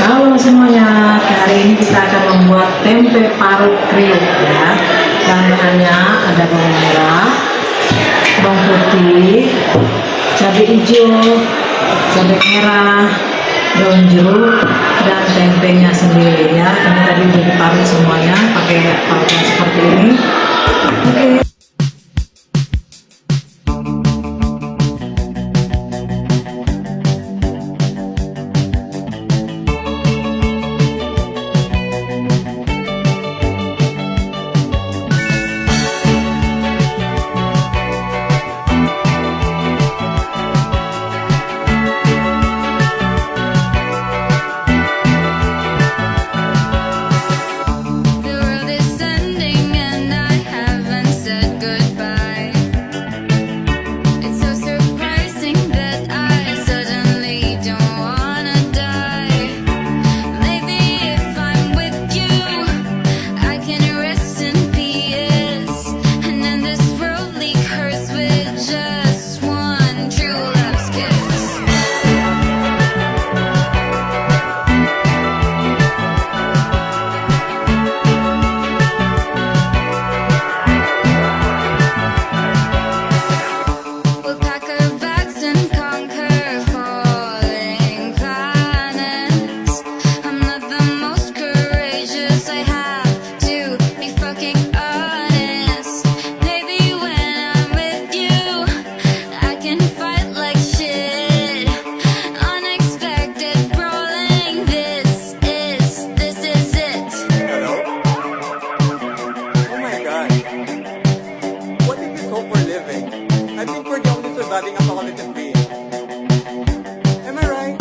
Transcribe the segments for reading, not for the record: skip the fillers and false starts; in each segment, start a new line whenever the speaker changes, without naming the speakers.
Halo semuanya, hari ini kita akan membuat tempe parut kriuk ya. Bahan-bahannya ada bawang merah, bawang putih, cabai hijau, cabai merah, daun jeruk, dan tempenya sendiri ya. Ini tadi udah diparut semuanya pakai parutan seperti ini. Oke.
I think we're the only surviving apocalyptic being. Am I right?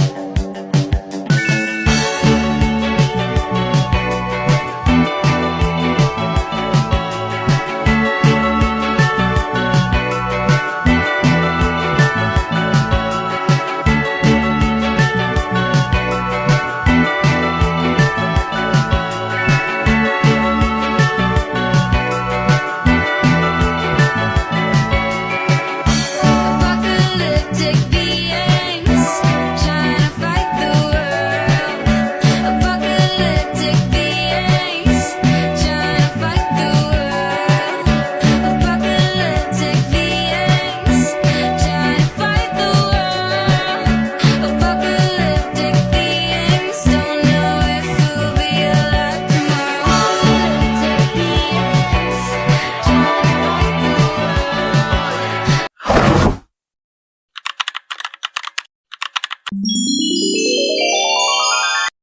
Thank you.